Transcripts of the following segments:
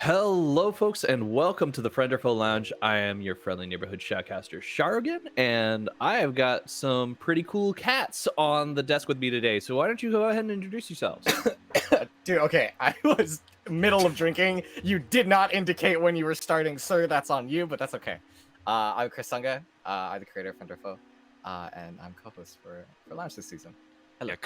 Hello, folks, and welcome to the Friend or Foe Lounge. I am your friendly neighborhood shoutcaster, Sharogen, and I have got some pretty cool cats on the desk with me today. So why don't you go ahead and introduce yourselves? Dude, okay, I was middle of drinking. You did not indicate when you were starting, sir. That's on you, but that's okay. I'm Chris Sunga. I'm the creator of Friend or Foe, and I'm co-host for Lounge this season. Hello. Yeah,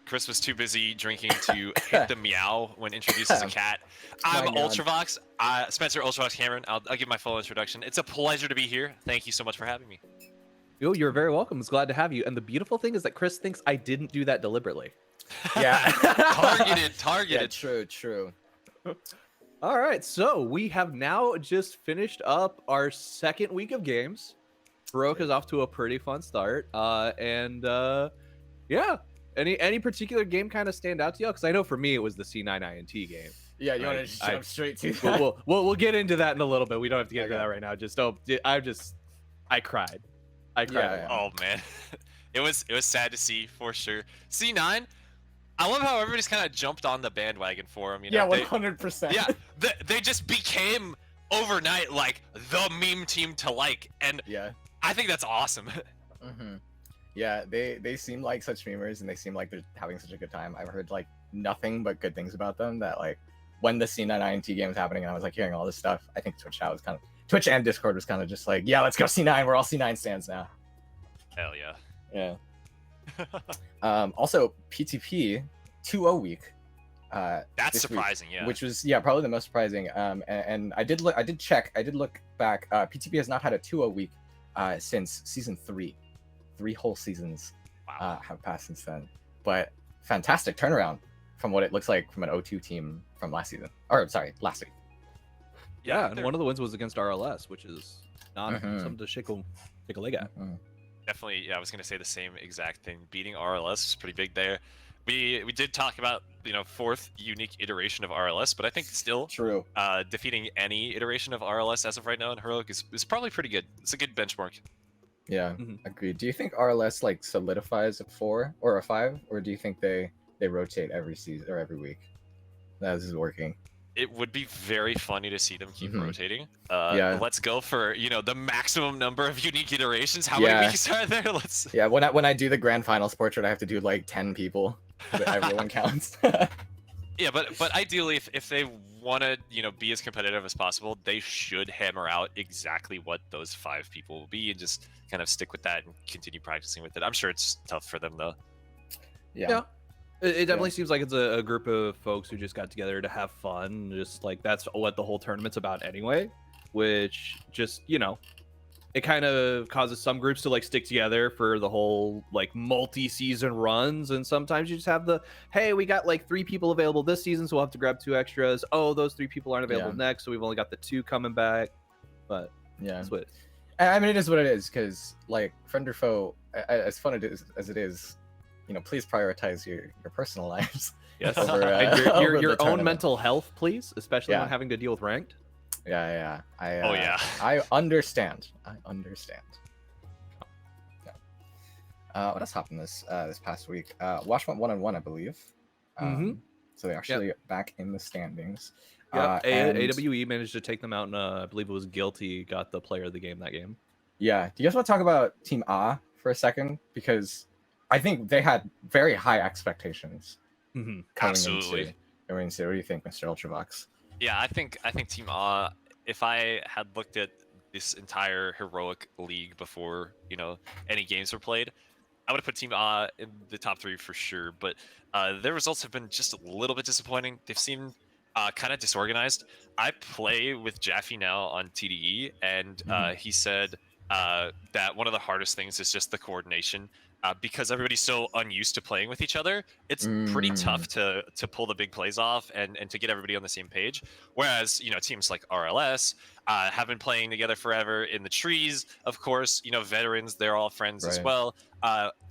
Chris was too busy drinking to hit the meow when introduced as a cat. I'm My God. UltraVox. Spencer UltraVox Cameron. I'll give my full introduction. It's a pleasure to be here. Thank you so much for having me. Oh, you're very welcome. It's glad to have you. And the beautiful thing is that Chris thinks I didn't do that deliberately. Yeah. Targeted. Yeah, true. All right, so we have now just finished up our second week of games. Baroque is off to a pretty fun start. Yeah. Any particular game kind of stand out to y'all? Because I know for me it was the C9 INT game. Yeah, you Right. want to jump straight to that? We'll get into that in a little bit. We don't have to get into Okay. that right now. I cried. Yeah. Oh man, it was sad to see for sure. C9. I love how everybody's kind of jumped on the bandwagon for him. You know, Yeah, 100%. Yeah, they just became overnight like the meme team to like, and Yeah. I think that's awesome. Mm-hmm. Yeah, they seem like such memers, and they seem like they're having such a good time. I've heard like nothing but good things about them. That like when the C9 INT game was happening, and I was like hearing all this stuff, I think Twitch and Discord was kind of just like, yeah, let's go C9. We're all C9 stands now. Hell yeah. Yeah. Also, PTP 2-0 week. That's this surprising. week, Yeah. which was probably the most surprising. And I did look back. PTP has not had a 2-0 week since season 3. 3 whole seasons Wow. have passed since then. But fantastic turnaround from what it looks like from an O2 team from last season. Or sorry, last week. Yeah, and one of the wins was against RLS, which is not Mhm. something to shake a leg at. Mhm. Definitely, yeah, I was gonna say the same exact thing. Beating RLS is pretty big there. We did talk about, fourth unique iteration of RLS, but I think still True. defeating any iteration of RLS as of right now in Heroic is probably pretty good. It's a good benchmark. Yeah, Mhm. agreed. Do you think RLS like solidifies a 4 or a 5, or do you think they rotate every season or every week? That is working. It would be very funny to see them keep Mhm. rotating. Yeah. Let's go for the maximum number of unique iterations. How Yeah. many weeks are there? Let's. Yeah, when I do the grand finals portrait, I have to do like 10 people. But everyone counts. Yeah, but ideally, if they want to be as competitive as possible, they should hammer out exactly what those 5 people will be and just kind of stick with that and continue practicing with it. I'm sure it's tough for them though. Yeah. It definitely seems like it's a group of folks who just got together to have fun. Just like that's what the whole tournament's about anyway, which just, it kind of causes some groups to like stick together for the whole like multi-season runs. And sometimes you just have hey, we got like 3 people available this season, so we'll have to grab 2 extras. Oh, those 3 people aren't available next, so we've only got the 2 coming back. But Yeah. that's what I mean, it is what it is, because like Friend or Foe, as fun as it is, please prioritize your personal lives. yes. Over, And over your the own tournament. mental health, please, especially Yeah. when having to deal with ranked. Yeah. Oh, yeah. I understand. Yeah. What else happened this past week? Wash went 1-1, I believe. Mhm. So they're actually back in the standings. Yeah, and- AWE managed to take them out, and I believe it was Guilty got the player of the game that game. Yeah. Do you guys want to talk about Team A for a second? Because I think they had very high expectations Mm-hmm. coming Absolutely. into. What do you think, Mr. UltraVox? Yeah, I think Team A. If I had looked at this entire Heroic League before any games were played, I would have put Team A in the top 3 for sure. But their results have been just a little bit disappointing. They've seemed kind of disorganized. I play with Jaffe now on TDE, and he said that one of the hardest things is just the coordination. Because everybody's so unused to playing with each other, it's pretty tough to pull the big plays off and to get everybody on the same page. Whereas, teams like RLS have been playing together forever in the trees, of course, veterans, they're all friends as Right. well.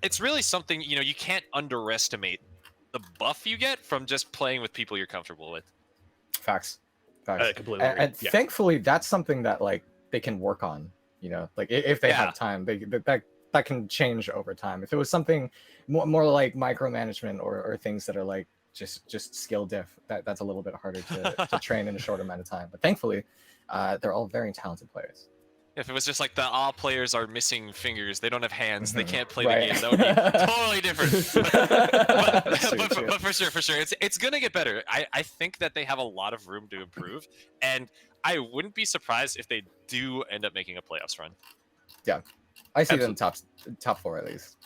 It's really something, you can't underestimate the buff you get from just playing with people you're comfortable with. Facts. Completely And, agree. and thankfully, that's something that like they can work on. Like if they Yeah. have time, that can change over time. If it was something more like micromanagement or things that are like just skill diff. That's a little bit harder to train in a short amount of time. But thankfully, they're all very talented players. If it was just like the all players are missing fingers, they don't have hands, they can't play Right. the game, that would be totally different. True. But for sure, it's gonna get better. I think that they have a lot of room to improve, and I wouldn't be surprised if they do end up making a playoffs run. I see them top 4 at least.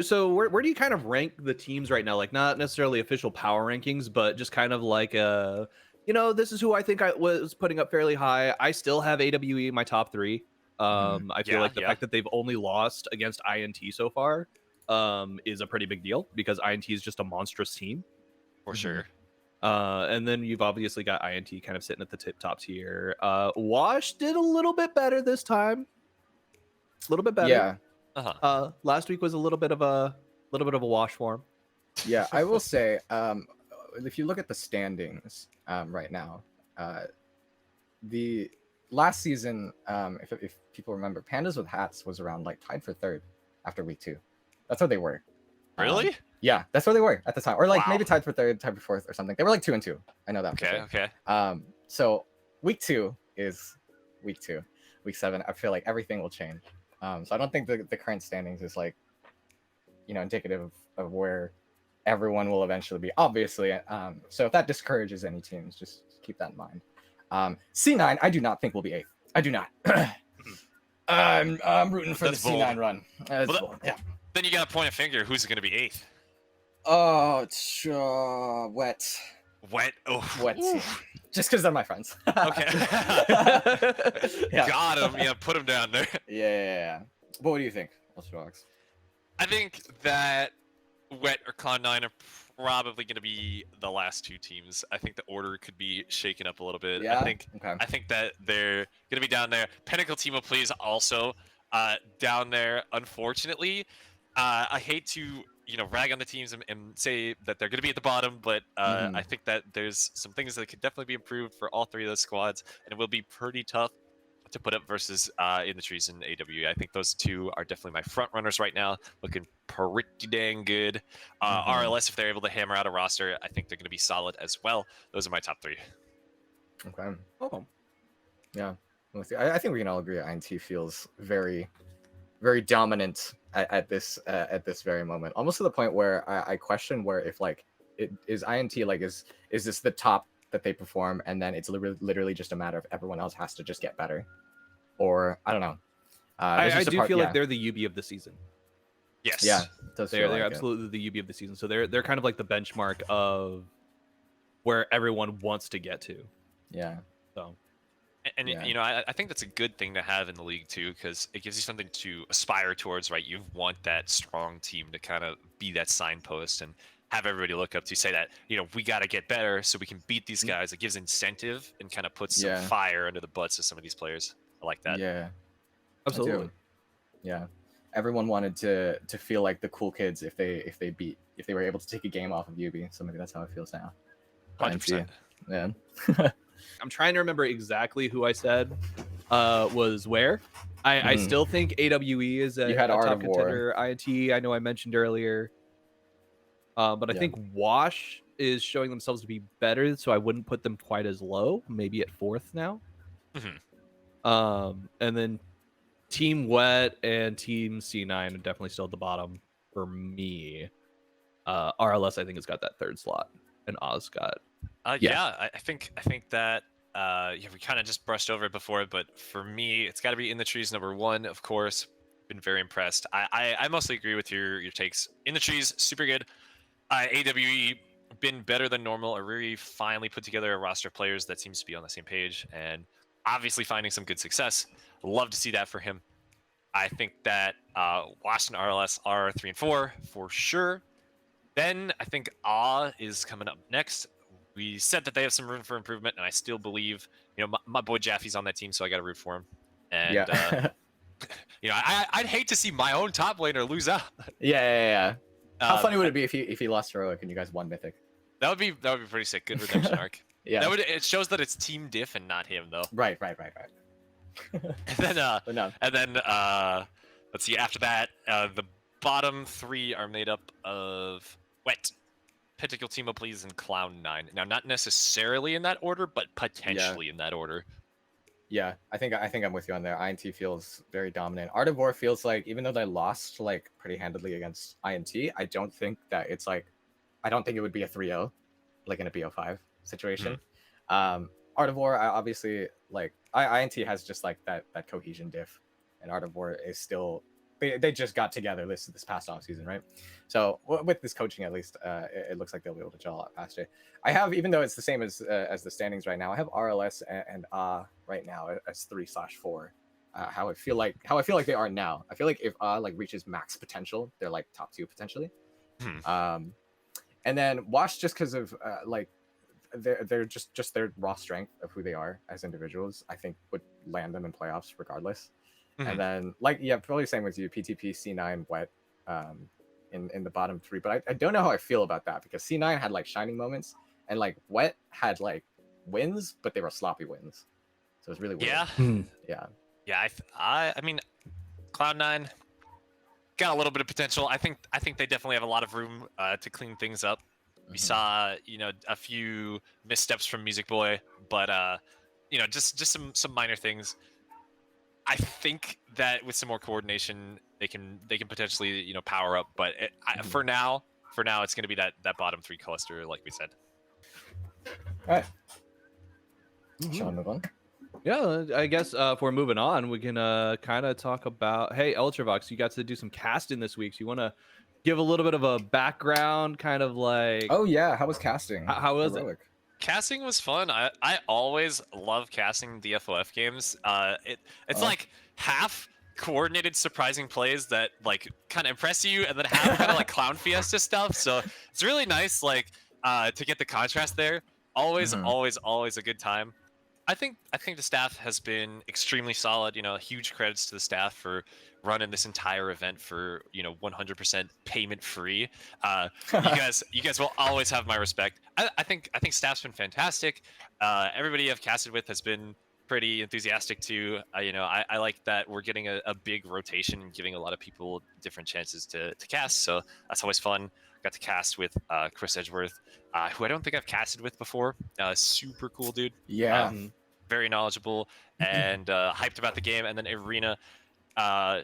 So where do you kind of rank the teams right now? Like not necessarily official power rankings, but just kind of like this is who I think I was putting up fairly high. I still have AWE in my top 3. I feel like the fact that they've only lost against INT so far is a pretty big deal because INT is just a monstrous team. For sure. And then you've obviously got INT kind of sitting at the top tier. Wash did a little bit better this time. A little bit better. Yeah. Last week was a little bit of a wash for him. Yeah, I will say, if you look at the standings right now, the last season, if people remember, Pandas with Hats was around like tied for 3rd after week 2. That's what they were. Really? Yeah, that's where they were at the time, or like Wow. maybe tied for 3rd, tied for 4th, or something. They were like 2-2. I know that. for sure. Okay. So week 2 is week 2. Week 7, I feel like everything will change. So I don't think the current standings is like, indicative of where everyone will eventually be. Obviously, so if that discourages any teams, just keep that in mind. C9, I do not think will be 8th. I do not. I'm rooting for That's the C9 bold. run. That's Well, bold. Yeah. Then you gotta point a finger. Who's going to be 8th? Oh, it's wet. Wet. Oh, Wet team. Just because they're my friends. Okay. Yeah. Got him. Yeah, put him down there. Yeah. But what do you think, UltraVox? I think that Wet or Cloud9 are probably going to be the last 2 teams. I think the order could be shaken up a little bit. Yeah? I think that they're going to be down there. Pinnacle Team of Please also down there. Unfortunately, I hate to rag on the teams and say that they're going to be at the bottom, but I think that there's some things that could definitely be improved for all 3 of those squads, and it will be pretty tough to put up versus In the Trees and AWE. I think those 2 are definitely my front runners right now, looking pretty dang good. RLS, if they're able to hammer out a roster, I think they're going to be solid as well. Those are my top 3. Okay. Oh. Yeah. I think we can all agree INT feels very, very dominant at this very moment, almost to the point where I question where if like is INT like is this the top that they perform, and then it's literally just a matter of everyone else has to just get better, or I don't know. I do feel like they're the UB of the season. Yes. Yeah, it does feel They're like it. absolutely the UB of the season. So they're kind of like the benchmark of where everyone wants to get to. Yeah. So. And Yeah. I think that's a good thing to have in the league too, because it gives you something to aspire towards, right? You want that strong team to kind of be that signpost and have everybody look up to, say that we got to get better so we can beat these guys. It gives incentive and kind of puts some fire under the butts of some of these players. I like that. Yeah. Absolutely. Yeah. Everyone wanted to feel like the cool kids if they were able to take a game off of UB. So maybe that's how it feels now. 100%. Yeah. I'm trying to remember exactly who I said was where. I still think AWE is a You had Art top of War. contender. INT, I know I mentioned earlier. But I think Wash is showing themselves to be better, so I wouldn't put them quite as low. Maybe at 4th now. And then Team Wet and Team C9 are definitely still at the bottom for me. RLS, I think, has got that 3rd slot, and Oz got. I think that we kind of just brushed over it before, but for me, it's got to be In the Trees number 1, of course. Been very impressed. I mostly agree with your takes. In the Trees, super good. AWE been better than normal. Ariri finally put together a roster of players that seems to be on the same page, and obviously finding some good success. Love to see that for him. I think that Washington RLS are 3 and 4 for sure. Then I think is coming up next. We said that they have some room for improvement, and I still believe, my boy Jaffe's on that team, so I got to root for him. And I'd hate to see my own top laner lose out. Yeah. How funny would it be if he lost Heroic and you guys won Mythic? That would be pretty sick. Good redemption arc. Yeah. It shows that it's team diff and not him though. Right. And then let's see. After that, the bottom 3 are made up of Wet, Pentakill Team Up Please, and Cloud9. Now, not necessarily in that order, but potentially in that order. Yeah, I think I'm with you on there. INT feels very dominant. Art of War feels like, even though they lost like pretty handedly against INT, I don't think that it's like, I don't think it would be a 3-0 like in a BO5 situation. Art of War, I obviously like INT has just like that cohesion diff, and Art of War is still they just got together this past off season, right? So with this coaching, at least, it looks like they'll be able to gel a lot faster. I have, even though it's the same as the standings right now, I have RLS and right now as 3/4. How I feel like they are now. I feel like if like reaches max potential, they're like top 2 potentially. And then Wash, just because of like they're just their raw strength of who they are as individuals, I think would land them in playoffs regardless. And then, like, yeah, probably same with you, PTP, C9, Wet, in the bottom 3. But I don't know how I feel about that, because C9 had like shining moments, and like Wet had like wins, but they were sloppy wins. So it's really weird. Yeah. I mean, Cloud9 got a little bit of potential. I think they definitely have a lot of room to clean things up. We saw, a few missteps from Music Boy, but just some minor things. I think that with some more coordination, they can potentially power up. But for now, it's going to be that bottom 3 cluster, like we said. All right. Shall we move on? Yeah, I guess if we're moving on, we can kind of talk about, hey, UltraVox, you got to do some casting this week. So you want to give a little bit of a background, kind of like... Oh, yeah. How was casting? How was it? Casting was fun. I always love casting the FOF games. It's like half coordinated surprising plays that like kind of impress you, and then half kind of like clown fiesta stuff. So it's really nice, like to get the contrast there. Always a good time. I think the staff has been extremely solid. Huge credits to the staff for running this entire event for 100% payment free. You guys will always have my respect. I think staff's been fantastic. Everybody I've casted with has been pretty enthusiastic too. I like that we're getting a big rotation and giving a lot of people different chances to cast. So that's always fun. Got to cast with Chris Edgeworth, who I don't think I've casted with before. Super cool dude. Yeah. Very knowledgeable and hyped about the game. And then Irina,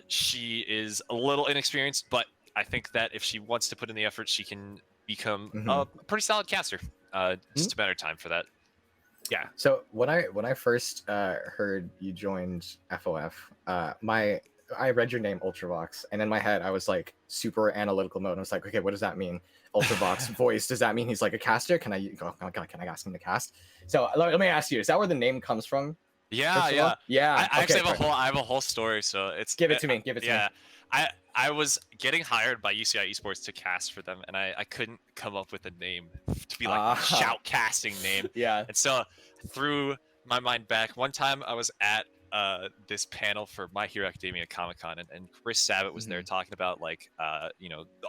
she is a little inexperienced, but I think that if she wants to put in the effort, she can become a pretty solid caster. Just a matter of time for that. Yeah. So when I first heard you joined FOF, I read your name UltraVox, and in my head I was like super analytical mode. I was like, okay, what does that mean? UltraVox voice, does that mean he's like a caster? Can I ask him to cast? So let me ask you, is that where the name comes from? Yeah. I actually have a whole story. So it's give it to me. Yeah, I was getting hired by UCI Esports to cast for them, and I couldn't come up with a name to be like a shout casting name. Yeah. And so I threw my mind back. One time I was at this panel for My Hero Academia Comic-Con, and Chris Sabat was there talking about like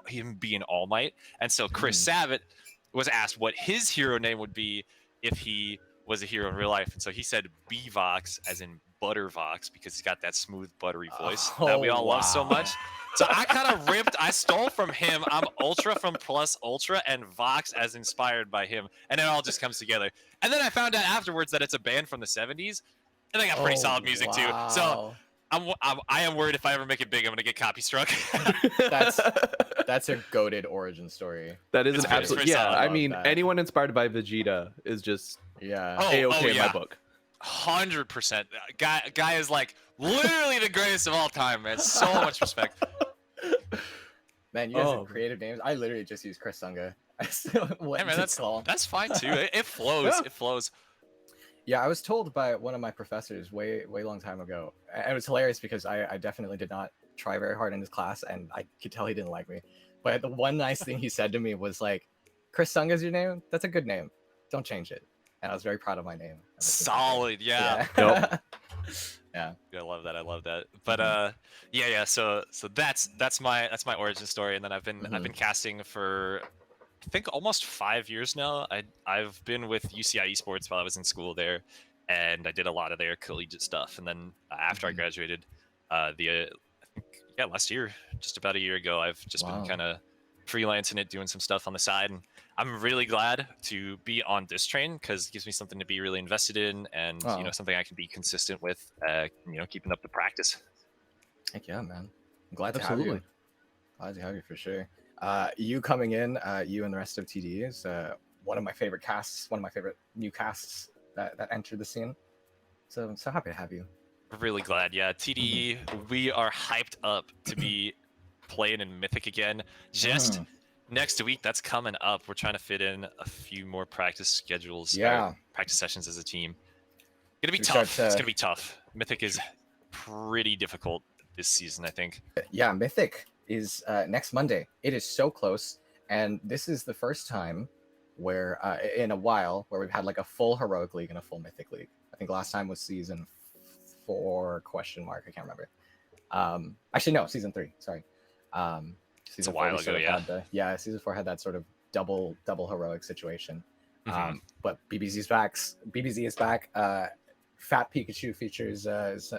him being All Might. And so Chris Sabat was asked what his hero name would be if he was a hero in real life, and so he said B-Vox, as in Buttervox, because he's got that smooth buttery voice that we all love so much. So I kind of I stole from him. I'm Ultra from Plus Ultra, and Vox as inspired by him, and it all just comes together. And then I found out afterwards that it's a band from the 70s, and they got pretty solid music too. So I am worried if I ever make it big, I'm gonna get copy struck. That's a goated origin story. That is an absolute. Yeah, solid. I mean, anyone inspired by Vegeta is just A-okay in my book. 100%. Guy is like literally the greatest of all time, man. So much respect. Man, you guys have creative names. I literally just use Chris Sunga. That's fine too. It flows. Yeah. It flows. Yeah, I was told by one of my professors way long time ago, and it was hilarious because I definitely did not try very hard in his class, and I could tell he didn't like me. But the one nice thing he said to me was like, "Chris Sunga's your name? That's a good name. Don't change it." And I was very proud of my name. Solid, yeah. Yep. Yeah. I love that. But yeah. So that's my origin story, and then I've been casting for I think almost 5 years now. I've been with UCI Esports while I was in school there, and I did a lot of their collegiate stuff. And then after I graduated, I think last year, just about a year ago, I've just been kind of freelancing it, doing some stuff on the side, and I'm really glad to be on this train because it gives me something to be really invested in, and Oh. something I can be consistent with. Keeping up the practice. Heck yeah, man. I'm glad to have Absolutely. you. Glad to have you for sure. You coming in, you and the rest of TD is one of my favorite casts, one of my favorite new casts that entered the scene. So happy to have you. Really glad. Yeah, TD, we are hyped up to be playing in Mythic again. Just next week, that's coming up. We're trying to fit in a few more practice schedules, Yeah. practice sessions as a team. Gonna be Should we tough. start, It's gonna be tough. Mythic is pretty difficult this season, I think. Yeah, Mythic is next Monday. It is so close, and this is the first time where in a while where we've had like a full Heroic League and a full Mythic League. I think last time was season 4 ? I can't remember. Actually, no, season 3. Sorry. Season a while 4 ago, yeah. Yeah, season 4 had that sort of double heroic situation. Mhm. But BBZ is back. Fat Pikachu features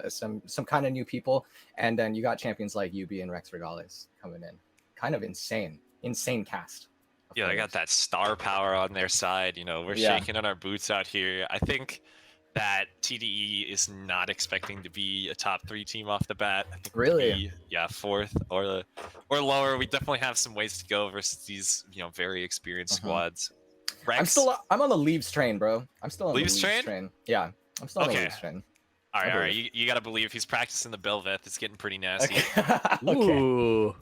some kind of new people, and then you got champions like UB and Rex Regales coming in. Kind of insane cast. Yeah, they got that star power on their side. We're shaking on our boots out here. I think that TDE is not expecting to be a top 3 team off the bat. I think Really? yeah, 4th or lower. We definitely have some ways to go versus these very experienced squads. Rex, I'm on the Leaves train, bro. I'm still on Leaves the Leaves train? Yeah, I'm still on the Leaves train. All right. You gotta believe he's practicing the Belveth. It's getting pretty nasty. Okay. Ooh.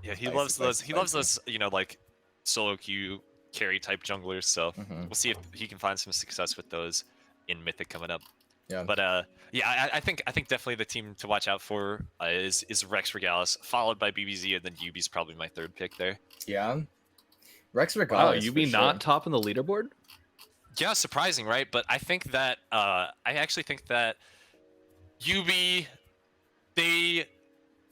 Yeah, he loves those. He loves those. like solo queue carry type junglers. So we'll see if he can find some success with those in Mythic coming up. Yeah. But I think definitely the team to watch out for is Rex Regales, followed by BBZ, and then UB's probably my 3rd pick there. Yeah. Rex Regales. Wow, you mean not top on the leaderboard? Yeah, surprising, right? But I think that I actually think that UB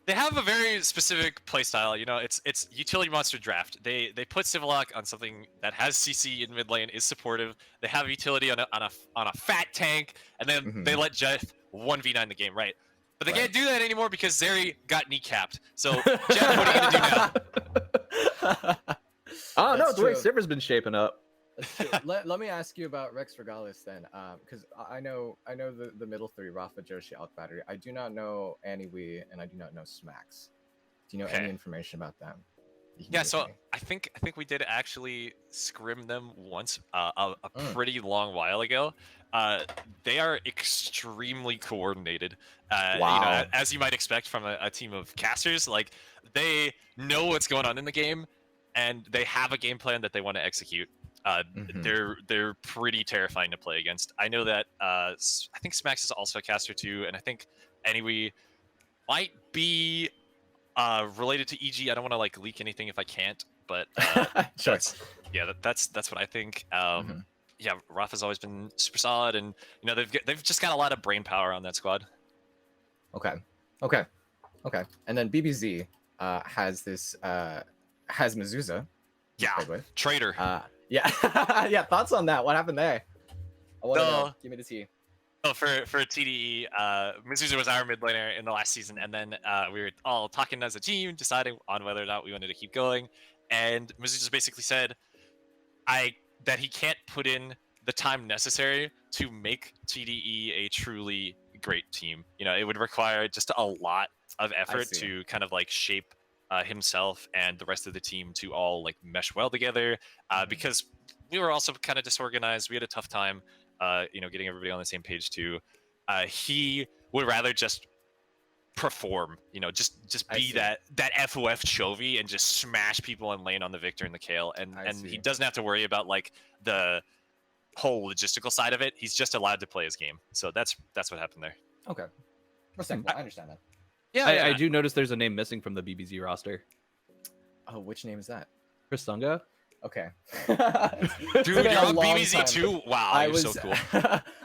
they have a very specific playstyle. It's utility monster draft. They put Civillock on something that has CC in mid lane, is supportive. They have utility on a fat tank, and then they let Jeff 1v9 the game, right? But they can't do that anymore because Zeri got kneecapped. So Jeff, what are you gonna do now? Oh no, the way true. Silver's been shaping up. Let me ask you about Rex Regales then, because I know the middle 3, Rafa, Joshi, Alk Battery. I do not know Annie Wee, and I do not know Smacks. Do you know any information about them? Yeah, so I think we did actually scrim them once a pretty long while ago. They are extremely coordinated. Wow. As you might expect from a team of casters, like they know what's going on in the game, and they have a game plan that they want to execute. They're pretty terrifying to play against. I know that I think Smacks is also a caster too, and I think Anyway might be related to EG. I don't want to like leak anything if I can't, but Sure. that's what I think. Yeah, Rafa's always been super solid, and they've just got a lot of brain power on that squad. Okay. And then BBZ has this has Mizuza. Yeah, traitor. Yeah. Yeah. Thoughts on that? What happened there? I want to know. Give me the tea. Oh, for TDE, Mizuza was our mid laner in the last season, and then we were all talking as a team, deciding on whether or not we wanted to keep going. And Mizuza basically said, that he can't put in the time necessary to make TDE a truly great team. It would require just a lot of effort to kind of like shape himself and the rest of the team to all like mesh well together, because we were also kind of disorganized. We had a tough time getting everybody on the same page too. He would rather just perform, just be that FOF Chovy and just smash people and lane on the Victor and the Kale, and he doesn't have to worry about like the whole logistical side of it. He's just allowed to play his game. So that's what happened there. Okay, respectful. I understand that. Yeah, I do notice there's a name missing from the BBZ roster. Oh, which name is that? Chris Sunga. Okay. Dude, you're on BBZ too? Wow, you're so cool.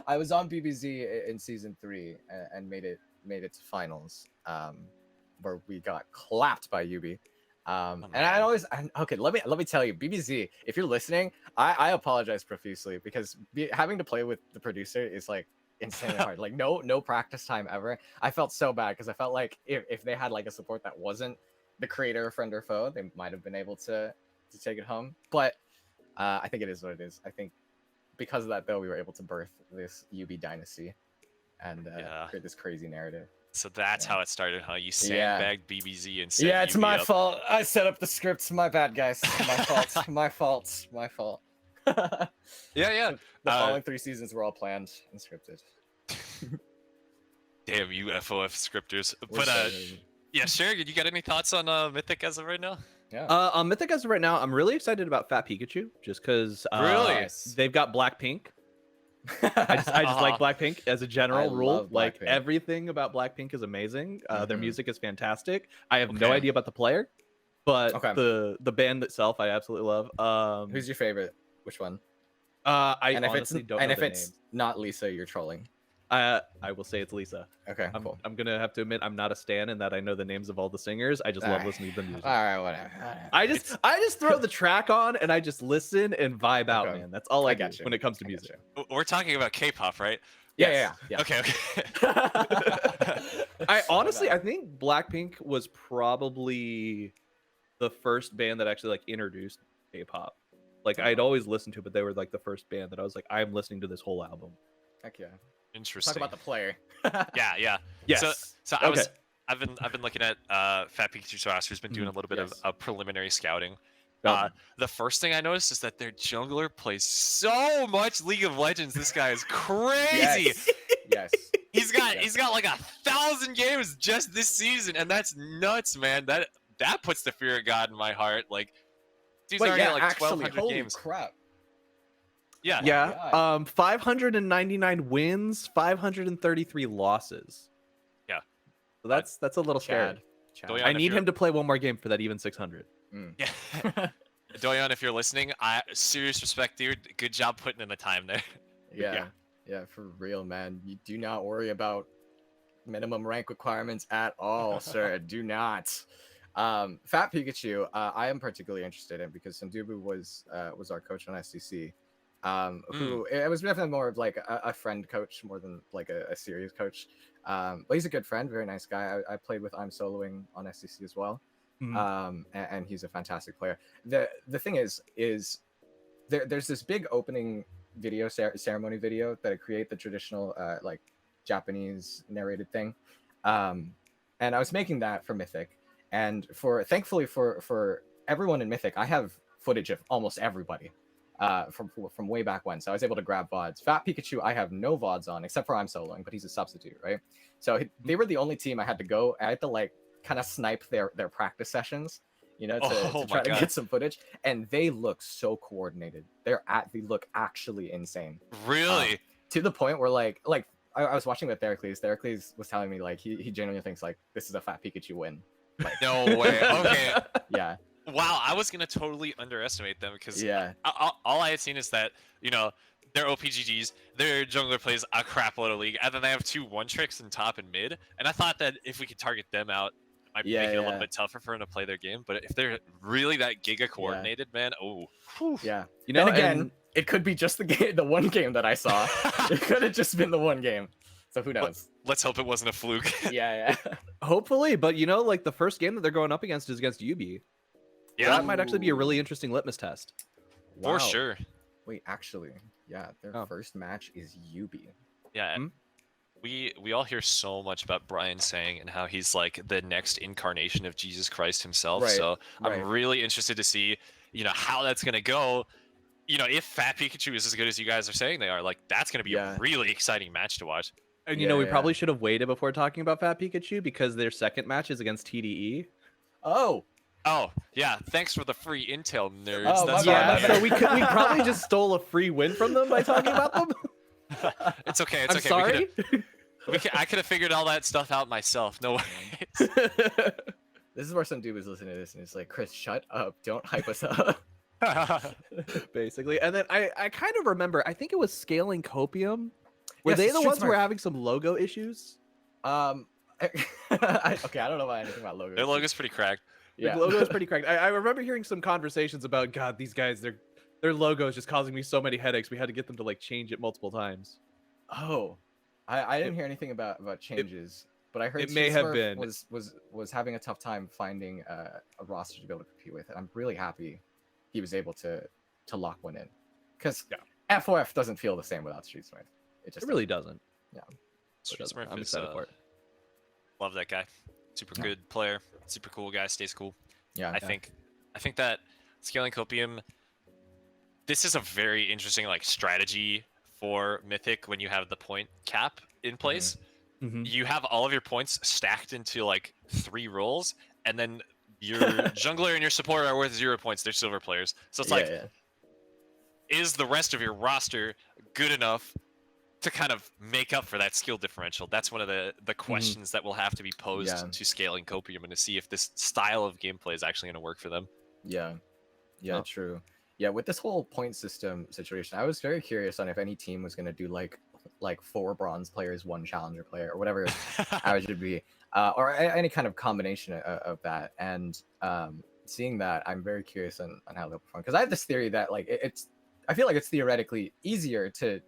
I was on BBZ in season 3 and made it to finals, where we got clapped by UB. Okay, let me tell you, BBZ, if you're listening, I apologize profusely, because having to play with the producer is like insanely hard. Like no practice time ever. I felt so bad because I felt like if they had like a support that wasn't the creator, friend or foe, they might have been able to take it home. But I think it is what it is. I think because of that, though, we were able to birth this UB dynasty and create this crazy narrative. So that's how it started, huh? You Yeah. sandbagged BBZ and set Yeah, it's UB my up. fault. I set up the scripts. My bad, guys. My fault. My fault. My fault. Yeah. The following 3 seasons were all planned and scripted. Damn you FOF scripters. We're But sorry. yeah, Sharogen, you got any thoughts on Mythic as of right now? Yeah. On Mythic as of right now, I'm really excited about Fat Pikachu, just because Really? Nice. they've got Blackpink. I just like Blackpink as a general I rule. love Like Blackpink. everything about Blackpink is amazing. Their Mhm. music is fantastic. I have no Okay. idea about the player, but Okay. the band itself I absolutely love. Who's your favorite? Which one? I And if it's honestly don't know the names. not Lisa, you're trolling. I will say it's Lisa. Okay, I'm, cool. I'm gonna have to admit I'm not a stan in that I know the names of all the singers. I just love Alright. listening to the music. All right, whatever. I just throw the track on and I just listen and vibe out, Okay. man. That's all I, I do got you. when it comes to I got music. you. We're talking about K-pop, right? Yeah. Okay. I honestly, I think Blackpink was probably the first band that actually like introduced K-pop. Like I'd always listened to it, but they were like the first band that I was like, I'm listening to this whole album. Heck yeah. Interesting. Talk about the player. Yeah. Yes. So I've been looking at Fat Pikachu's roster, who's been doing a little bit Yes. of preliminary scouting. Oh. The first thing I noticed is that their jungler plays so much League of Legends. This guy is crazy. Yes. He's got like 1,000 games just this season, and that's nuts, man. That puts the fear of God in my heart. Like, dude's Wait, already yeah, at like actually, 1,200 holy games. crap. Yeah. Yeah. God. 599 wins, 533 losses. Yeah. So that's a little scary. Chad. Doyan, I if need you're- him to play one more game for that even 600. Yeah. Doyan, if you're listening, serious respect, dude. Good job putting in the time there. Yeah, for real, man. You do not worry about minimum rank requirements at all, sir. Do not. Fat Pikachu, I am particularly interested in because Sandubu was our coach on SDC. Who it was definitely more of like a friend coach more than like a serious coach. But he's a good friend, very nice guy. I played with I'm Soloing on SDC as well. And he's a fantastic player. The thing is there's this big opening video ceremony video that I create, the traditional like Japanese narrated thing. And I was making that for Mythic, and thankfully for everyone in Mythic, I have footage of almost everybody from way back when, so I was able to grab VODs. Fat Pikachu, I have no VODs on except for I'm Soloing, but he's a substitute, right? So they were the only team I had to go. I had to like kind of snipe their practice sessions, you know, to try to get some footage, and they look so coordinated. They look actually insane. Really? To the point where like I was watching with Theracles. Theracles was telling me like he genuinely thinks like this is a Fat Pikachu win. Like, No way. Okay. yeah. Wow, I was gonna totally underestimate them because Yeah. all I had seen is that, you know, they're OPGGs, their jungler plays a crap load of League, and then they have 2 1-tricks in top and mid, and I thought that if we could target them out, it might make it a little bit tougher for them to play their game, but if they're really that giga coordinated, man, Yeah. You know, And again, and it could be just the one game that I saw. It could have just been the one game. So who knows? let's hope it wasn't a fluke. Yeah. hopefully, but you know, like the first game that they're going up against is against UB. Yeah, That might actually be a really interesting litmus test. for Wow. sure. Wait, actually, yeah, their first match is UB. Yeah. We all hear so much about Brian Sang and how he's like the next incarnation of Jesus Christ himself. Right, So right. I'm really interested to see, you know, how that's gonna go. You know, if Fat Pikachu is as good as you guys are saying they are, like that's gonna be a really exciting match to watch. And you know, we Yeah. probably should have waited before talking about Fat Pikachu because their second match is against TDE. Oh, Oh yeah, thanks for the free intel, nerds. Oh, That's my all bad, I my got. So we probably just stole a free win from them by talking about them. It's okay. It's I'm okay. sorry. I could have figured all that stuff out myself. No worries. this is where some dude was listening to this and it's like, Chris, shut up! Don't hype us up. Basically, and then I kind of remember. I think it was Scaling Copium. Were Yes, they it's the Street ones who were Smart. having some logo issues? Okay, I don't know about anything about logos. Their logo's pretty cracked. Yeah. The logo is pretty cracked. I remember hearing some conversations about, God, these guys, their logo is just causing me so many headaches. We had to get them to like change it multiple times. Oh, I didn't hear anything about changes. but I heard It may have Smurf been. was having a tough time finding a roster to be able to compete with, and I'm really happy he was able to lock one in, because F4F doesn't feel the same without Street Smurf. It just really doesn't. Yeah. Street Smurf I'm is, excited for it. love that guy. Super good player. Super cool guy. Stays cool. Yeah. I think that scaling Copium, this is a very interesting like strategy for Mythic when you have the point cap in place. You have all of your points stacked into like 3 roles, and then your jungler and your support are worth 0 points. They're silver players. So it's is the rest of your roster good enough to kind of make up for that skill differential? That's one of the questions that will have to be posed to scaling Copium, and to see if this style of gameplay is actually going to work for them. True. Yeah, with this whole point system situation, I was very curious on if any team was going to do like 4 bronze players, 1 challenger player, or whatever average would be, or any kind of combination of that. And seeing that, I'm very curious on how they'll perform, because I have this theory that like I feel like it's theoretically easier to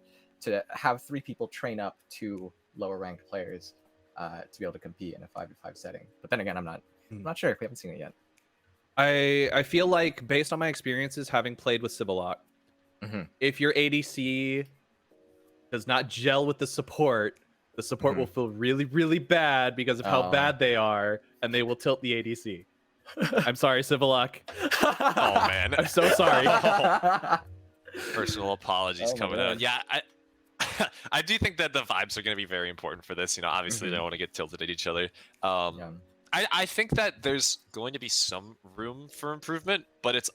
have 3 people train up 2 lower ranked players to be able to compete in a 5v5 setting. But then again, I'm not sure if we haven't seen it yet. I feel like, based on my experiences having played with Sibylock, if your ADC does not gel with the support will feel really, really bad because of how bad they are, and they will tilt the ADC. I'm sorry, Sibylock. Oh man, I'm so sorry. Personal apologies coming out. Yeah, I do think that the vibes are going to be very important for this. You know, obviously they don't want to get tilted at each other. I think that there's going to be some room for improvement, but it's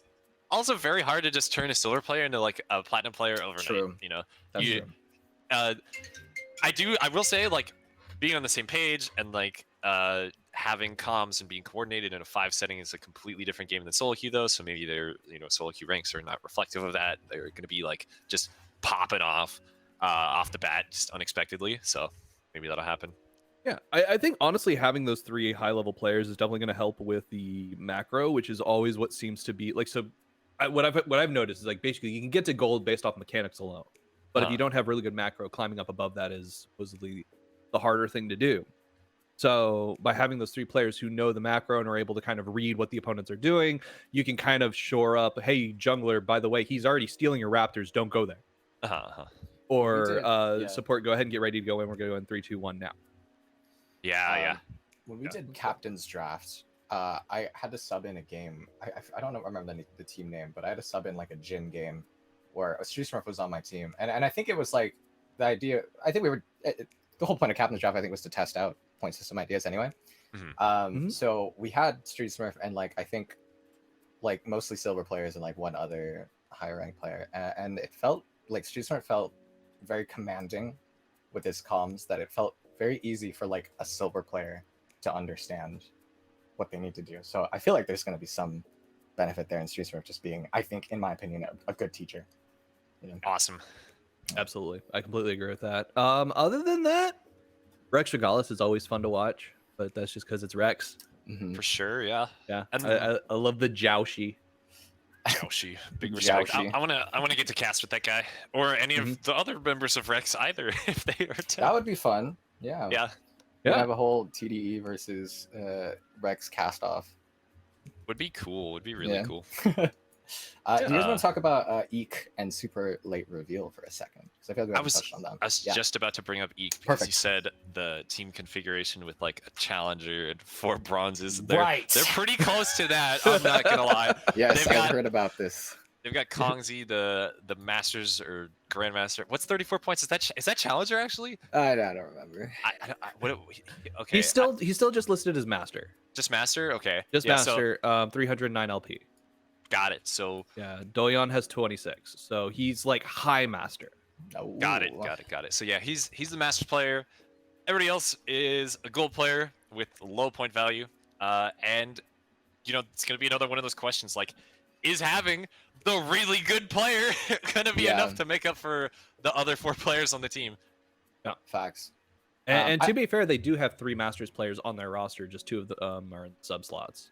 also very hard to just turn a silver player into like a platinum player overnight. True. You know, That's true. I will say, like, being on the same page and like having comms and being coordinated in a 5 setting is a completely different game than solo queue, though. So maybe their solo queue ranks are not reflective of that. They're going to be like just popping off the bat just unexpectedly. So maybe that'll happen. Yeah, I think honestly having those 3 high-level players is definitely going to help with the macro, which is always what seems to be like. So what I've noticed is like basically you can get to gold based off mechanics alone, but if you don't have really good macro, climbing up above that is supposedly the harder thing to do. So by having those 3 players who know the macro and are able to kind of read what the opponents are doing, you can kind of shore up, hey, jungler, by the way, he's already stealing your raptors, don't go there. Or support, go ahead and get ready to go in. We're going to go in 3, 2, 1 now. When we did captain's draft, I had to sub in a game. I don't remember the team name, but I had to sub in like a Jin game where a Street Smurf was on my team, and I think it was like the idea. I think we were the whole point of captain's draft, I think, was to test out point system ideas anyway. So we had Street Smurf and like I think like mostly silver players and like 1 other higher ranked player, and it felt like Street Smurf felt very commanding with his comms, that it felt very easy for like a silver player to understand what they need to do. So I feel like there's going to be some benefit there in Street Smurf just being, I think, in my opinion, a good teacher. Awesome. Absolutely. I completely agree with that. Other than that, Rex Regalis is always fun to watch, but that's just because it's Rex. For sure, yeah. And I love the Joushy. Joushy, big respect. I wanna get to cast with that guy, or any of the other members of Rex either, if they are too. That would be fun. Yeah. Yeah. Have a whole TDE versus Rex cast off. Would be cool. Would be really cool. Do you guys want to talk about Eek and super late reveal for a second? Because I feel like we haven't touched on them. I was just about to bring up Eek because you said the team configuration with like a challenger and 4 bronzes. They're pretty close to that. I'm not gonna lie. Yes, I've heard about this. They've got Kongzi, the Masters or Grandmaster. What's 34 points? Is that Challenger actually? I don't remember. Okay. He's still just listed as Master. Just Master? Okay. Just Master. 309 LP. Got it. So yeah, Doyon has 26, so he's like high Master. Oh, got it. So yeah, he's the Master player. Everybody else is a gold player with low point value. And it's gonna be another one of those questions like, is having the really good player gonna be enough to make up for the other 4 players on the team? Yeah, facts. And to be fair, they do have 3 Masters players on their roster. Just 2 of them are in sub slots.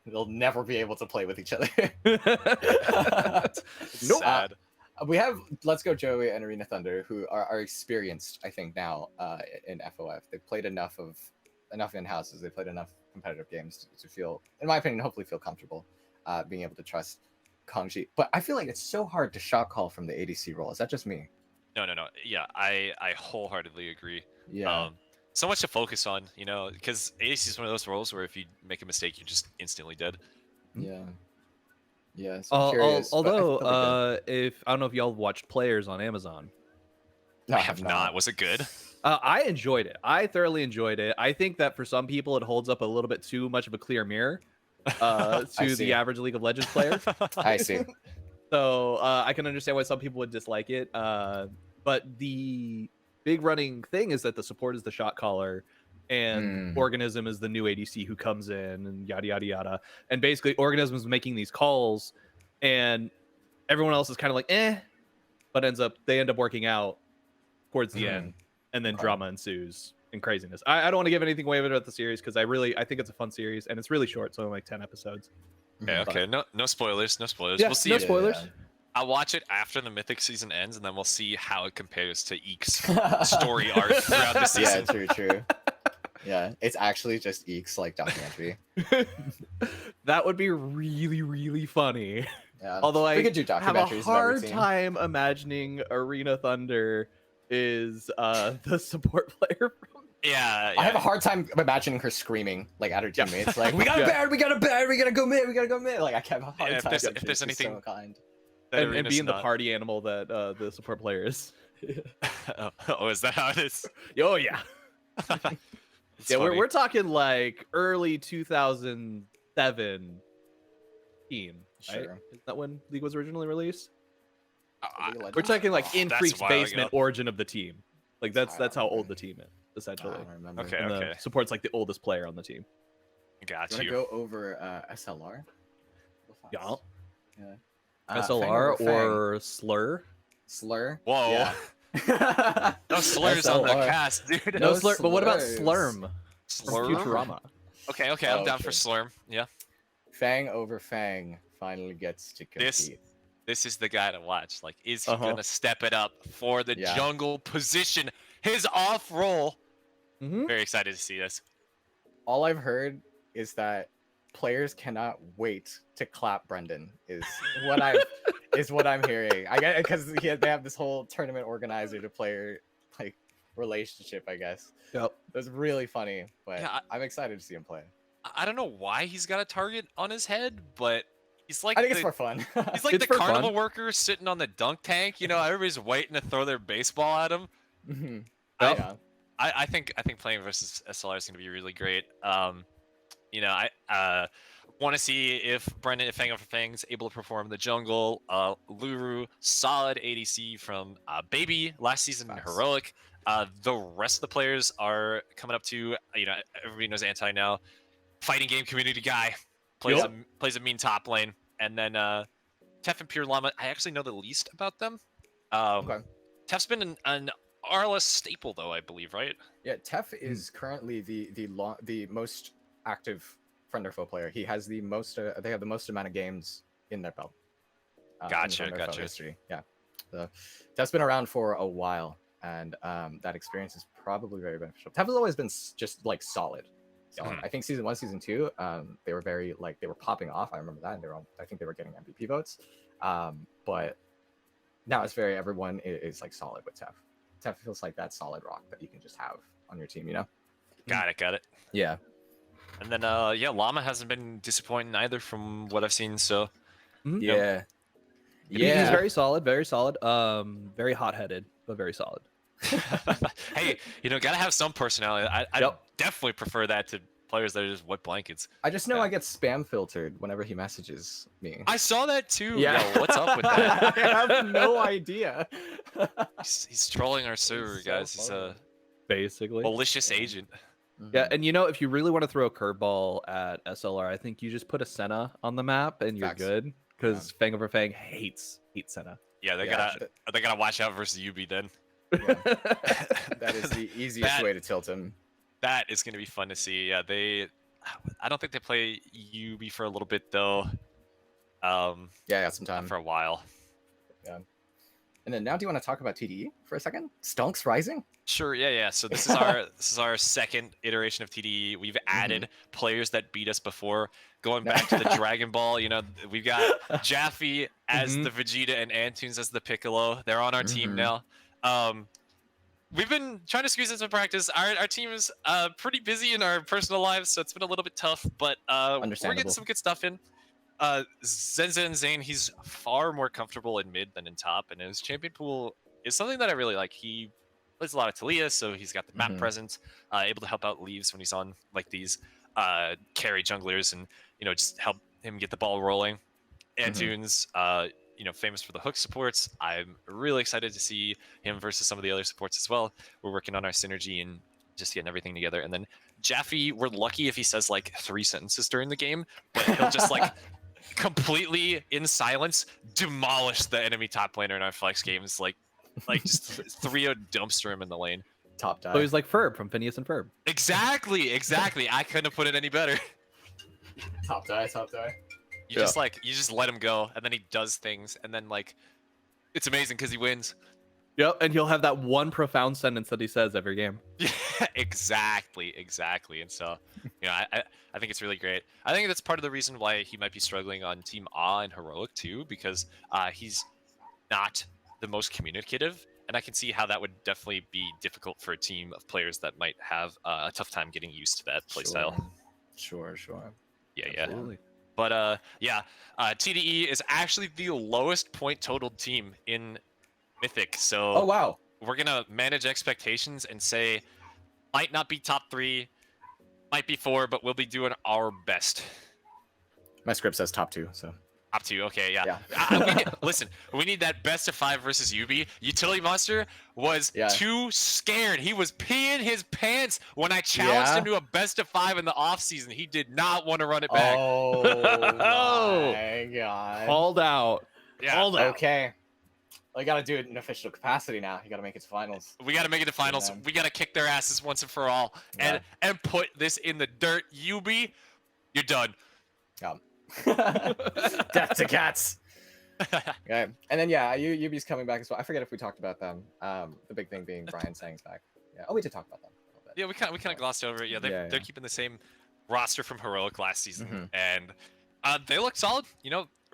They'll never be able to play with each other. Nope. Sad. We have Let's Go Joey and Arena Thunder, who are experienced, I think, now in FOF. They've played enough in-houses. They've played enough competitive games to feel, in my opinion, hopefully feel comfortable being able to trust Kangji. But I feel like it's so hard to shot call from the ADC role. Is that just me? No. Yeah, I wholeheartedly agree. Yeah. So much to focus on, because ADC is one of those roles where if you make a mistake, you're just instantly dead. Yeah. Yeah. So I'm curious, but I although, feel like if I don't know if y'all watched Players on Amazon. no, I have not. Was it good? I enjoyed it. I thoroughly enjoyed it. I think that for some people, it holds up a little bit too much of a clear mirror to see. the average League of Legends player. I see. So I can understand why some people would dislike it. But the big running thing is that the support is the shot caller, and Organism is the new ADC who comes in, and yada yada yada. And basically, Organism is making these calls, and everyone else is kind of like, but they end up working out towards the end, and then drama ensues and craziness. I don't want to give anything away about the series because I think it's a fun series, and it's really short, so only like 10 episodes. Yeah, okay. No spoilers. No spoilers. Yeah, We'll see. no spoilers. Yeah. I'll watch it after the Mythic season ends, and then we'll see how it compares to Eek's story arc throughout the season. Yeah, true. Yeah, it's actually just Eek's like documentary. That would be really, really funny. Yeah. Although we I could do have documentaries a of every hard team. time imagining Arena Thunder is the support player from. Yeah. I have a hard time imagining her screaming like at her Yeah. teammates, like we got a bad, we got a bad, we gotta go mid, we gotta go mid. Like I have a hard Yeah, time. if there's She's anything- so kind. that And Arena's being the not- party animal that the support player is. Oh, is that how it is? Oh yeah. It's Yeah, funny. we're talking like early 2007 team. Right? Sure. Isn't that when League was originally released? League of We're Legends? talking like Oh, in that's Freak's a while basement ago. origin of the team. Like I that's don't how old remember. the team is, I essentially. don't remember. Okay. And the support's like the oldest player on the team. Got You wanna you. go over SLR? Yeah. Yeah. SLR Fang over or Slur? Slur. Whoa. Yeah. No slurs on the SLR. cast, dude. No, No Slur. But what about slurs. Slurm? Slurm? From Futurama. Okay, I'm Oh, down for okay. Slurm. Yeah. Fang over Fang finally gets to compete. This is the guy to watch. Like, is he Uh-huh. gonna step it up for the Yeah. jungle position? His off role. Mm-hmm. Very excited to see this. All I've heard is that players cannot wait to clap Brendan. Is what I'm hearing. I guess because they have this whole tournament organizer to player like relationship. I guess Yep. that's really funny. But Yeah, I'm excited to see him play. I don't know why he's got a target on his head, but he's like I think it's the, for fun. he's like It's the for carnival fun. worker sitting on the dunk tank. You know, everybody's waiting to throw their baseball at him. Mhm. I- Yeah. I think playing versus SLR is going to be really great. You know, I want to see if Brendan, if Fang over Fang's able to perform the jungle. Luru, solid ADC from Baby last season in Facts. Heroic. The rest of the players are coming up to, you know, everybody knows Anti now. Fighting game community guy. Plays Yep. plays a mean top lane. And then Tef and Pure Llama, I actually know the least about them. Okay. Tef's been an RLS staple though, I believe, right? Yeah. Tef is currently the most active friend or foe player. He has the most. They have the most amount of games in their belt. in the Gotcha, Friend or Foe gotcha. History. Yeah. So Tef's been around for a while, and that experience is probably very beneficial. Tef has always been just like solid. Mhm. I think season 1, season 2, they were very like they were popping off. I remember that, and I think they were getting MVP votes. But now it's everyone is like solid with Tef. Tef feels like that solid rock that you can just have on your team, you know? Got it. Yeah. And then yeah, Llama hasn't been disappointing either from what I've seen. So Yeah. He's Yeah. very solid, very solid. Very hot-headed, but very solid. hey, you know, gotta have some personality. I Yep. definitely prefer that to players that are just wet blankets. I just know Yeah. I get spam filtered whenever he messages me. I saw that too. Yeah. Yo, what's up with that? I have no idea. He's trolling our server, so guys. He's funny. a Basically. malicious agent. Yeah, and you know, if you really want to throw a curveball at SLR, I think you just put a Senna on the map and you're Facts. good. Because Fang over Fang hates Senna. Yeah, they gotta watch out versus UB then. Yeah. That is the easiest That- way to tilt him. That is gonna be fun to see. Yeah, I don't think they play UB for a little bit though. Yeah, some time. For a while. And then now, do you want to talk about TDE for a second? Stonks Rising. Sure, yeah. So this is our second iteration of TDE. We've added players that beat us before. Going back to the Dragon Ball, we've got Jaffe as the Vegeta and Antunes as the Piccolo. They're on our team now. We've been trying to squeeze in some practice. Our team is pretty busy in our personal lives, so it's been a little bit tough, but we're getting some good stuff in. Zenzen Zane, he's far more comfortable in mid than in top, and his champion pool is something that I really like. He plays a lot of Talia, so he's got the map presence, able to help out Leaves when he's on like these carry junglers, and just help him get the ball rolling. Antunes, famous for the hook supports. I'm really excited to see him versus some of the other supports as well. We're working on our synergy and just getting everything together. And then Jaffe, we're lucky if he says like 3 sentences during the game, but he'll just like completely in silence demolish the enemy top laner in our flex games, like just 3-0 dumpster him in the lane. Top die. So he's like Ferb from Phineas and Ferb. Exactly. I couldn't have put it any better. Top die. You just let him go, and then he does things, and then like it's amazing because he wins. Yep, and he'll have that one profound sentence that he says every game. Yeah, exactly. And so, I think it's really great. I think that's part of the reason why he might be struggling on Team A and Heroic too, because he's not the most communicative, and I can see how that would definitely be difficult for a team of players that might have a tough time getting used to that playstyle. Sure. Yeah. Absolutely. But TDE is actually the lowest point total team in Mythic, so Oh wow. we're gonna manage expectations and say might not be top 3, might be 4, but we'll be doing our best. My script says top 2, so. Top 2, okay, yeah. Yeah. Listen, we need that best of 5 versus Yubi. Utility Monster was too scared. He was peeing his pants when I challenged him to a best of 5 in the off season. He did not want to run it back. Oh my god. Called out. Yeah. Called out. Okay. Well, you gotta do it in official capacity now. You gotta make it to finals. We gotta make it to finals. We gotta kick their asses once and for all, and put this in the dirt. Yubi, you're done. Death to cats. Okay, and then Yubi's coming back as well. I forget if we talked about them. The big thing being Brian Sang's back. Yeah. Oh, we did talk about them a little bit. Yeah, we kind of glossed over it. Yeah, they're keeping the same roster from Heroic last season, and they look solid.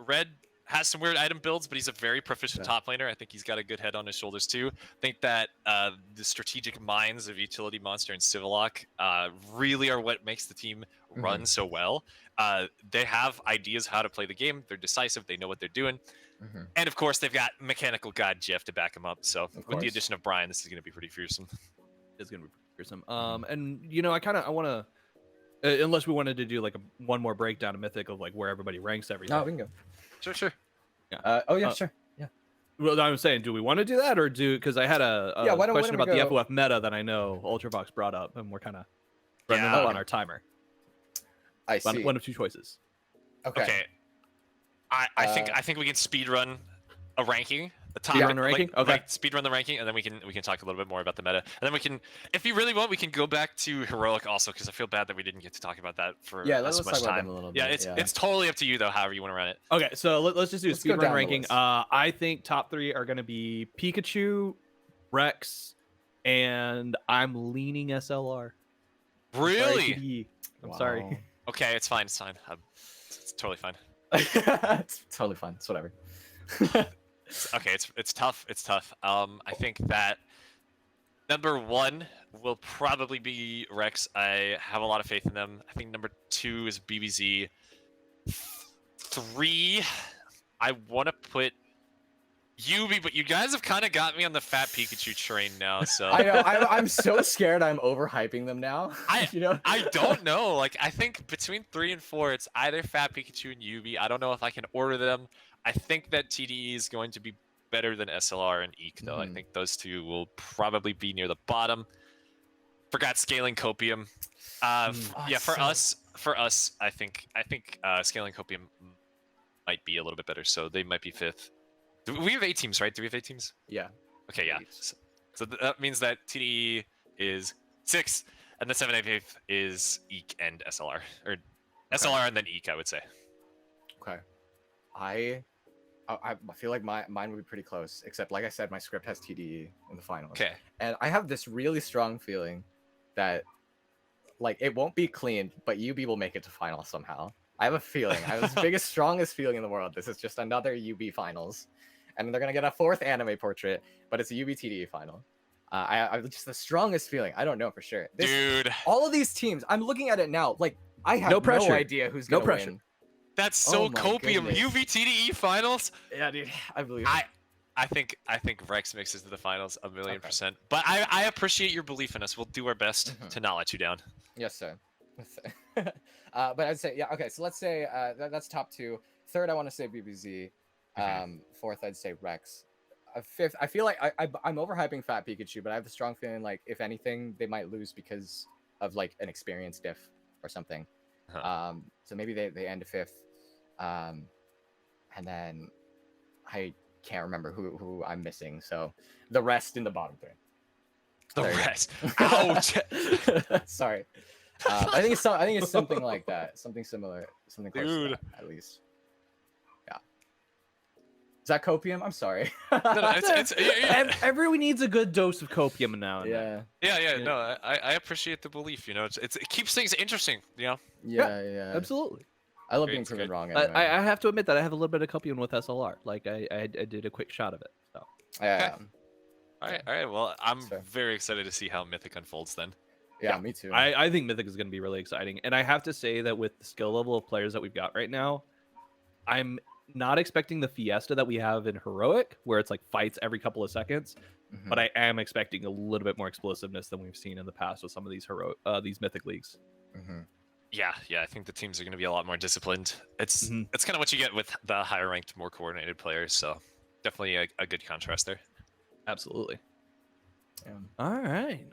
Red has some weird item builds, but he's a very proficient top laner. I think he's got a good head on his shoulders too. I think that the strategic minds of Utility Monster and Civillock really are what makes the team run so well. They have ideas how to play the game. They're decisive. They know what they're doing. And of course, they've got Mechanical God Jeff to back him up. So with the addition of Brian, this is going to be pretty fearsome. It's going to be fearsome. And I want to, unless we wanted to do like one more breakdown of Mythic of like where everybody ranks everything. No, we can go. Sure. Yeah. Sure. Yeah. Well, I'm saying, do we want to do that, or because I had a question about the FOF meta that I know UltraVox brought up, and we're kind of running up on our timer. I see. One of 2 choices. Okay. I think we can speed run a ranking. The top Speed run the ranking? Okay. Speed run the ranking, and then we can talk a little bit more about the meta, and then we can, if you really want, we can go back to Heroic also, because I feel bad that we didn't get to talk about that for let's much talk about time. them a little Yeah, bit. it's totally up to you though, however you want to run it. Okay, so let's just do a speed go run down the ranking. list. I think top 3 are going to be Pikachu, Rex, and I'm leaning SLR. Really? I'm sorry. Okay, it's fine. It's totally fine. It's totally fine. It's whatever. Okay, it's tough. I think that number 1 will probably be Rex. I have a lot of faith in them. I think number 2 is BBZ. 3, I want to put Yubi, but you guys have kind of got me on the fat Pikachu train now. So I know. I'm so scared. I'm overhyping them now. I don't know. Like, I think between 3 and 4, it's either fat Pikachu and Yubi. I don't know if I can order them. I think that TDE is going to be better than SLR and Eek, though. I think those 2 will probably be near the bottom. Forgot Scaling Copium. For us, I think Scaling Copium might be a little bit better, so they might be 5th. We have 8 teams, right? Do we have 8 teams? Yeah. Okay, yeah. So that means that TDE is 6th, and the 7th, 8th is Eek and SLR, or SLR and then Eek, I would say. Okay. I feel like mine would be pretty close, except like I said, my script has TDE in the finals. Okay. And I have this really strong feeling that like it won't be clean, but UB will make it to finals somehow. I have a feeling. I have this biggest, strongest feeling in the world. This is just another UB finals, and they're gonna get a 4th anime portrait, but it's a UB TDE final. I just the strongest feeling. I don't know for sure. Dude, All of these teams, I'm looking at it now. Like I have No pressure. idea who's No gonna pressure. win. that's so Oh my copium. goodness. UVTDE finals. Yeah, dude. I believe. I think Rex makes it to the finals 1,000,000%. Okay. But I appreciate your belief in us. We'll do our best Mhm. to not let you down. Yes, sir. But I'd say yeah. Okay, so let's say that's top 2. Third, I want to say BBZ. Fourth, I'd say Rex. Fifth, I feel like I'm overhyping Fat Pikachu, but I have the strong feeling like if anything, they might lose because of like an experience diff or something. Uh-huh. So maybe they end 5th. And then I can't remember who I'm missing. So the rest in the bottom 3. The There you go. rest. Ouch. Sorry. I think it's something like that. Something similar. Something close to Dude. that, at least. Yeah. Is that copium? I'm sorry. No, it's Everyone needs a good dose of copium now and then. Yeah. yeah. No, I appreciate the belief. You know, it keeps things interesting. You know. Yeah. Absolutely. I love Great, being it's proven good. wrong. I, Anyway. I have to admit that I have a little bit of copium with SLR. Like I did a quick shot of it. So Yeah. All right. Well, I'm Fair. very excited to see how Mythic unfolds then. Yeah, me too. I think Mythic is going to be really exciting. And I have to say that with the skill level of players that we've got right now, I'm not expecting the fiesta that we have in Heroic, where it's like fights every couple of seconds. Mhm. But I am expecting a little bit more explosiveness than we've seen in the past with some of these these Mythic leagues. Mhm. Yeah. I think the teams are going to be a lot more disciplined. It's Mhm. it's kind of what you get with the higher ranked, more coordinated players. So definitely a good contrast there. Absolutely. Yeah. All right.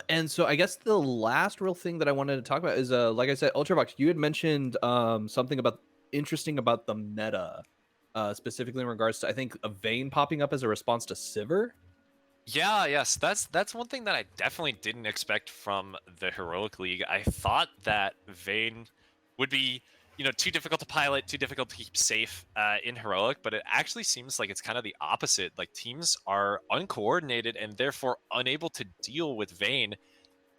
And so I guess the last real thing that I wanted to talk about is like I said, UltraVox, you had mentioned something interesting about the meta, specifically in regards to I think a Vayne popping up as a response to Sivir. Yes, that's one thing that I definitely didn't expect from the Heroic League. I thought that Vayne would be, too difficult to pilot, too difficult to keep safe in Heroic, but it actually seems like it's kind of the opposite. Like teams are uncoordinated and therefore unable to deal with Vayne.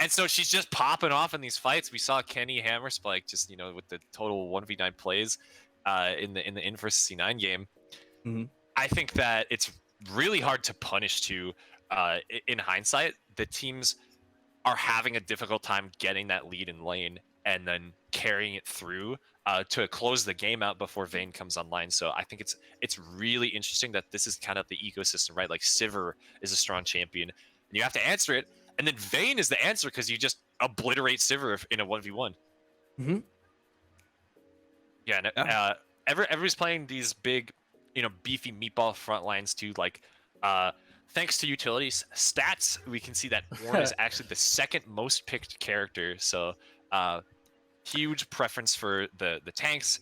And so she's just popping off in these fights. We saw Kenny Hammerspike just, with the total 1v9 plays in the Inverse C9 game. Mhm. I think that it's really hard to punish too. In hindsight, the teams are having a difficult time getting that lead in lane and then carrying it through to close the game out before Vayne comes online. So I think it's really interesting that this is kind of the ecosystem, right? Like Sivir is a strong champion, and you have to answer it, and then Vayne is the answer because you just obliterate Sivir in a 1v1. Mhm. Yeah, and, everybody's playing these big, beefy meatball front lines too. Like, thanks to utilities stats, we can see that Ornn is actually the second most picked character. So, huge preference for the tanks.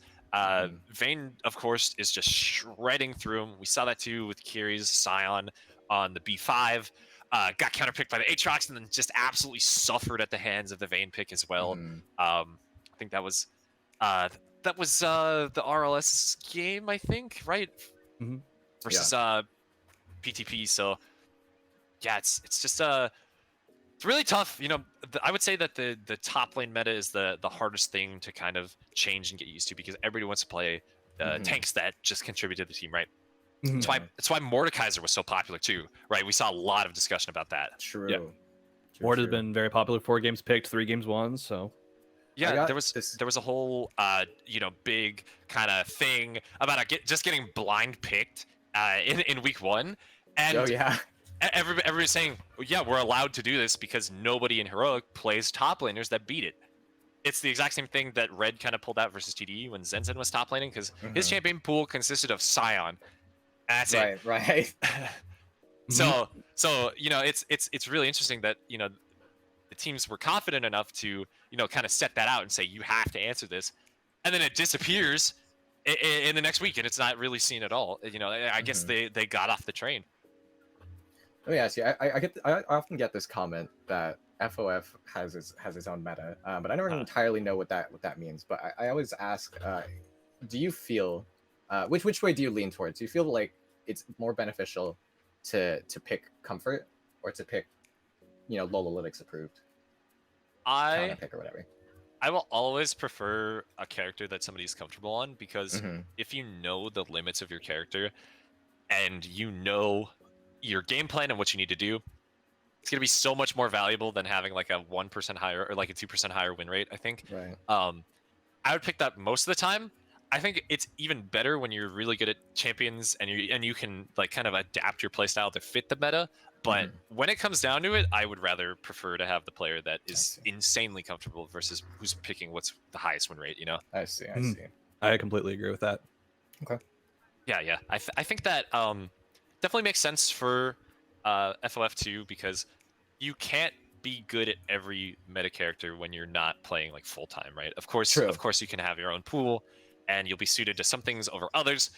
Vayne, of course, is just shredding through them. We saw that too with Kiri's Scion on the B5. Got counterpicked by the Aatrox and then just absolutely suffered at the hands of the Vayne pick as well. Mhm. I think that was the RLS game, I think, right? Mhm. Versus PTP. So yeah, it's just it's really tough. I would say that the top lane meta is the hardest thing to kind of change and get used to because everybody wants to play Mhm. tanks that just contribute to the team, right? Mhm. That's why Mordekaiser was so popular too, right? We saw a lot of discussion about that. True. Yeah. True, Ward has true. been very popular. 4 games picked, 3 games won. So Yeah, got there was this- there was a whole big kind of thing about just getting blind picked in week 1, and Oh yeah. everybody's saying, well, yeah, we're allowed to do this because nobody in Heroic plays top laners that beat it. It's the exact same thing that Red kind of pulled out versus TDE when Zenzen was top laning because his Mhm. champion pool consisted of Scion. And that's it. Right. So it's really interesting that the teams were confident enough to kind of set that out and say you have to answer this, and then it disappears in the next week and it's not really seen at all. I guess they got off the train. Let me ask you. I often get this comment that FOF has its own meta, but I never entirely know what that means. But I always ask, do you feel which way do you lean towards? Do you feel like it's more beneficial to pick comfort or to pick, Lolalytics approved counter pick or whatever? I will always prefer a character that somebody's comfortable on, because Mm-hmm. if you know the limits of your character and you know your game plan and what you need to do, it's gonna be so much more valuable than having like a 1% higher or like a 2% higher win rate, I think. Right. I would pick that most of the time. I think it's even better when you're really good at champions and you can like kind of adapt your playstyle to fit the meta. But when it comes down to it, I would rather prefer to have the player that is insanely comfortable versus who's picking what's the highest win rate, I see. I completely agree with that. Okay. Yeah. I think that definitely makes sense for FOF2, because you can't be good at every meta character when you're not playing like full time, right? Of course you can have your own pool and you'll be suited to some things over others,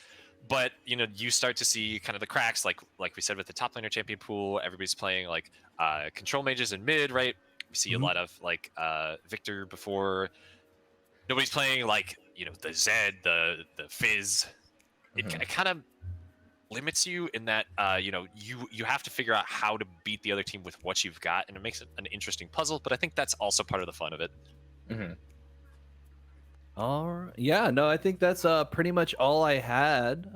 but you start to see kind of the cracks, like we said with the top laner champion pool. Everybody's playing like control mages in mid, right? We see a lot of like Victor before. Nobody's playing like the Zed, the Fizz. It kind of limits you in that you have to figure out how to beat the other team with what you've got, and it makes it an interesting puzzle. But I think that's also part of the fun of it. All right. Yeah, no, I think that's pretty much all I had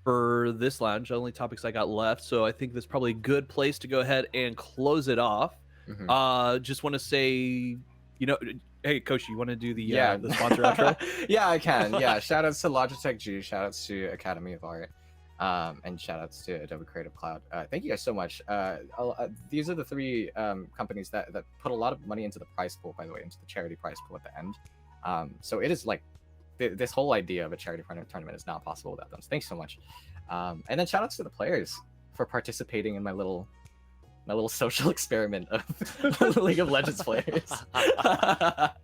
for this lounge. The only topics I got left, so I think that's probably a good place to go ahead and close it off. Just want to say, hey, Koshi, you want to do the sponsor outro? Yeah, I can. Yeah, shout outs to Logitech G, shout outs to Academy of Art, and shout outs to Adobe Creative Cloud. Thank you guys so much. These are the three companies that put a lot of money into the prize pool, by the way, into the charity prize pool at the end. So it is like this whole idea of a charity tournament is not possible without them. So thanks so much. And then shout outs to the players for participating in my little social experiment of League of Legends players. But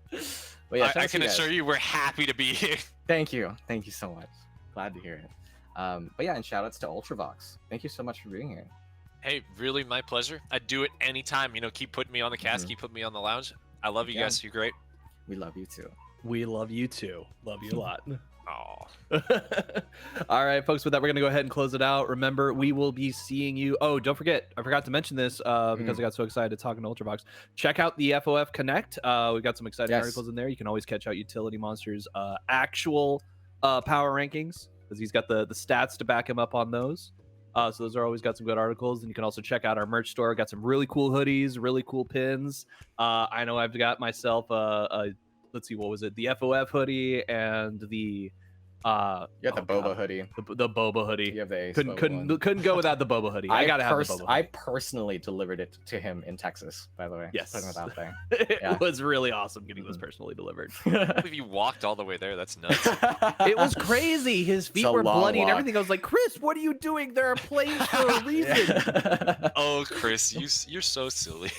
yeah, I can assure you we're happy to be here. Thank you so much. Glad to hear it. But yeah, and shout outs to UltraVox. Thank you so much for being here. Hey, really my pleasure. I'd do it anytime. Keep putting me on the cast, keep putting me on the lounge. I love you guys. You're great. We love you too. We love you too. Love you a lot. Oh. All right, folks, with that, we're going to go ahead and close it out. Remember, we will be seeing you. Oh, don't forget, I forgot to mention this because I got so excited talking to UltraVox. Check out the FOF Connect. We've got some exciting articles in there. You can always catch out Utility Monster's actual power rankings, because he's got the stats to back him up on those. So those are always got some good articles. And you can also check out our merch store. Got some really cool hoodies, really cool pins. I know I've got myself let's see, what was it? The FOF hoodie and the you got the Boba hoodie. The Boba hoodie. You have the Ace couldn't go without the Boba hoodie. I gotta have the Boba hoodie. I personally delivered it to him in Texas, by the way. Yes. Putting it out there. It was really awesome getting those personally delivered. I can't believe you walked all the way there. That's nuts. It was crazy. His feet were bloody and everything. I was like, Chris, what are you doing? There are planes for a reason. Oh, Chris, you're so silly.